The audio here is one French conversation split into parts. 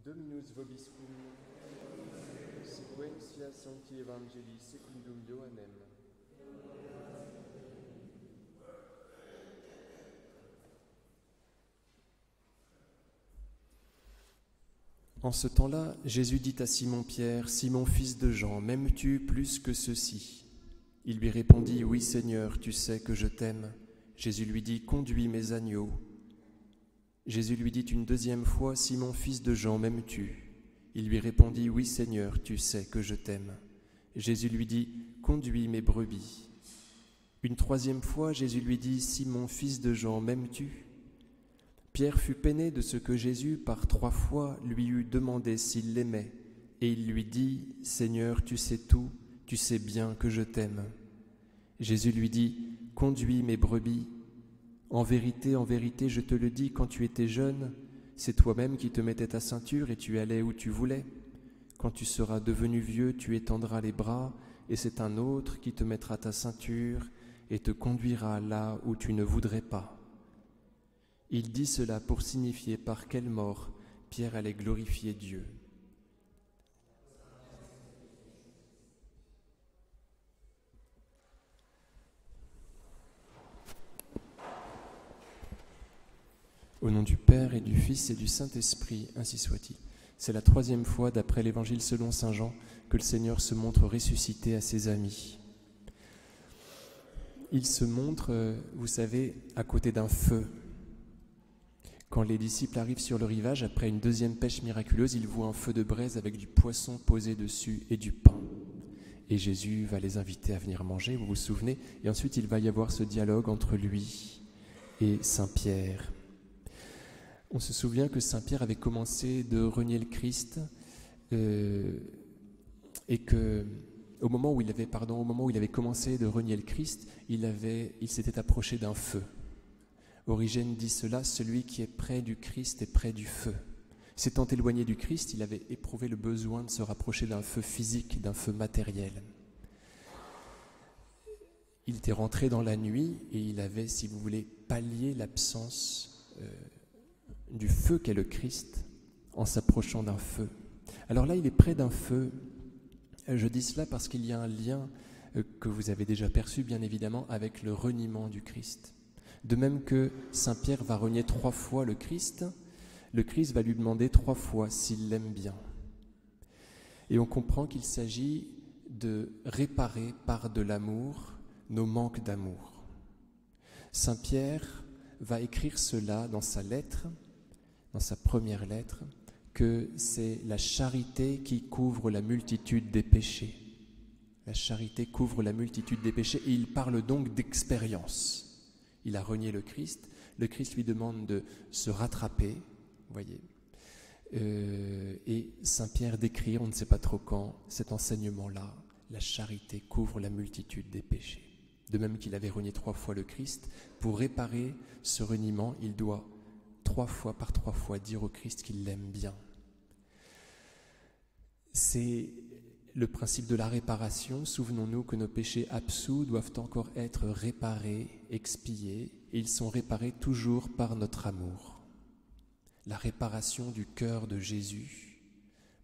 Dominus vobiscum, sequentia sancti evangelii secundum Ioannem. En ce temps-là, Jésus dit à Simon-Pierre, « Simon, fils de Jean, m'aimes-tu plus que ceux-ci » Il lui répondit, « Oui, Seigneur, tu sais que je t'aime. » Jésus lui dit, « Conduis mes agneaux. » Jésus lui dit une deuxième fois, « Simon, fils de Jean, m'aimes-tu » Il lui répondit, « Oui, Seigneur, tu sais que je t'aime. » Jésus lui dit, « Conduis mes brebis. » Une troisième fois, Jésus lui dit, « Simon, fils de Jean, m'aimes-tu » Pierre fut peiné de ce que Jésus, par 3 fois, lui eut demandé s'il l'aimait, et il lui dit, « Seigneur, tu sais tout, tu sais bien que je t'aime. » Jésus lui dit, « Conduis mes brebis. En vérité, je te le dis, quand tu étais jeune, c'est toi-même qui te mettais ta ceinture et tu allais où tu voulais. Quand tu seras devenu vieux, tu étendras les bras, et c'est un autre qui te mettra ta ceinture et te conduira là où tu ne voudrais pas. » Il dit cela pour signifier par quelle mort Pierre allait glorifier Dieu. Au nom du Père et du Fils et du Saint-Esprit, ainsi soit-il. C'est la 3e fois, d'après l'Évangile selon saint Jean, que le Seigneur se montre ressuscité à ses amis. Il se montre, vous savez, à côté d'un feu. Quand les disciples arrivent sur le rivage, après une deuxième pêche miraculeuse, ils voient un feu de braise avec du poisson posé dessus et du pain. Et Jésus va les inviter à venir manger, vous vous souvenez, et ensuite il va y avoir ce dialogue entre lui et Saint-Pierre. On se souvient que Saint-Pierre avait commencé de renier le Christ et que au moment où il avait commencé de renier le Christ, il s'était approché d'un feu. Origène dit cela, celui qui est près du Christ est près du feu. S'étant éloigné du Christ, il avait éprouvé le besoin de se rapprocher d'un feu physique, d'un feu matériel. Il était rentré dans la nuit et il avait, si vous voulez, pallié l'absence du feu qu'est le Christ en s'approchant d'un feu. Alors là, il est près d'un feu. Je dis cela parce qu'il y a un lien que vous avez déjà perçu, bien évidemment, avec le reniement du Christ. De même que Saint-Pierre va renier 3 fois le Christ va lui demander 3 fois s'il l'aime bien. Et on comprend qu'il s'agit de réparer par de l'amour nos manques d'amour. Saint-Pierre va écrire cela dans sa lettre, dans sa première lettre, que c'est la charité qui couvre la multitude des péchés. La charité couvre la multitude des péchés et il parle donc d'expérience. Il a renié le Christ lui demande de se rattraper, vous voyez. Et Saint-Pierre décrit, on ne sait pas trop quand, cet enseignement-là, la charité couvre la multitude des péchés. De même qu'il avait renié 3 fois le Christ, pour réparer ce reniement, il doit 3 fois dire au Christ qu'il l'aime bien. C'est le principe de la réparation. Souvenons-nous que nos péchés absous doivent encore être réparés, expiés, et ils sont réparés toujours par notre amour. La réparation du cœur de Jésus,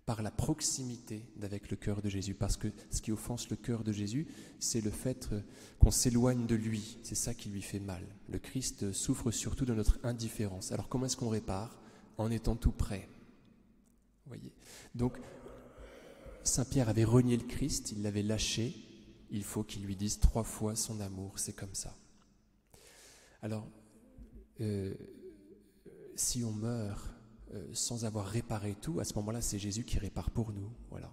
par la proximité d'avec le cœur de Jésus, parce que ce qui offense le cœur de Jésus, c'est le fait qu'on s'éloigne de lui, c'est ça qui lui fait mal. Le Christ souffre surtout de notre indifférence. Alors comment est-ce qu'on répare ? En étant tout près. Vous voyez ? Donc, Saint-Pierre avait renié le Christ, il l'avait lâché, il faut qu'il lui dise 3 fois son amour, c'est comme ça. Alors, si on meurt sans avoir réparé tout, à ce moment-là, c'est Jésus qui répare pour nous. Voilà.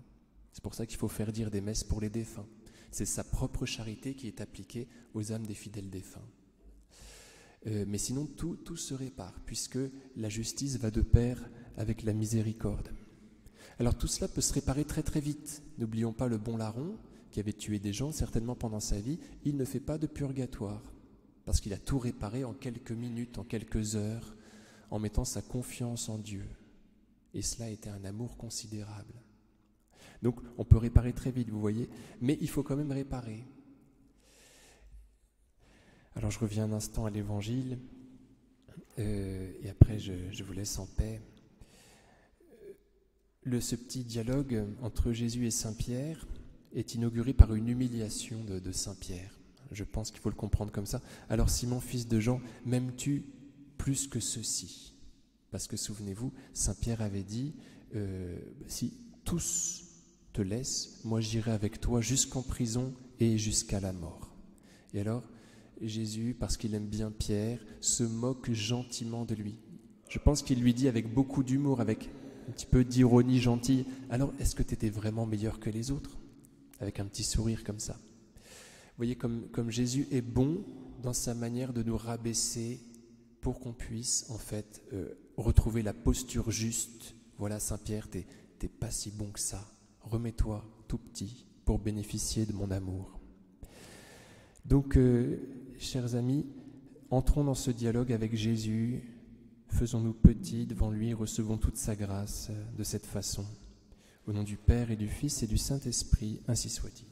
C'est pour ça qu'il faut faire dire des messes pour les défunts. C'est sa propre charité qui est appliquée aux âmes des fidèles défunts. Mais sinon, tout se répare, puisque la justice va de pair avec la miséricorde. Alors tout cela peut se réparer très très vite. N'oublions pas le bon larron qui avait tué des gens certainement pendant sa vie. Il ne fait pas de purgatoire parce qu'il a tout réparé en quelques minutes, en quelques heures, en mettant sa confiance en Dieu. Et cela était un amour considérable. Donc on peut réparer très vite, vous voyez, mais il faut quand même réparer. Alors je reviens un instant à l'Évangile et après je vous laisse en paix. Ce petit dialogue entre Jésus et Saint-Pierre est inauguré par une humiliation de Saint-Pierre. Je pense qu'il faut le comprendre comme ça. Alors Simon, fils de Jean, m'aimes-tu plus que ceci ? Parce que souvenez-vous, Saint-Pierre avait dit, si tous te laissent, moi j'irai avec toi jusqu'en prison et jusqu'à la mort. Et alors, Jésus, parce qu'il aime bien Pierre, se moque gentiment de lui. Je pense qu'il lui dit avec beaucoup d'humour, avec un petit peu d'ironie gentille, alors est-ce que tu étais vraiment meilleur que les autres ? Avec un petit sourire comme ça. Vous voyez comme Jésus est bon dans sa manière de nous rabaisser pour qu'on puisse en fait retrouver la posture juste. Voilà Saint-Pierre, t'es pas si bon que ça. Remets-toi tout petit pour bénéficier de mon amour. Donc, chers amis, entrons dans ce dialogue avec Jésus, faisons-nous petits devant lui, recevons toute sa grâce de cette façon. Au nom du Père et du Fils et du Saint-Esprit, ainsi soit-il.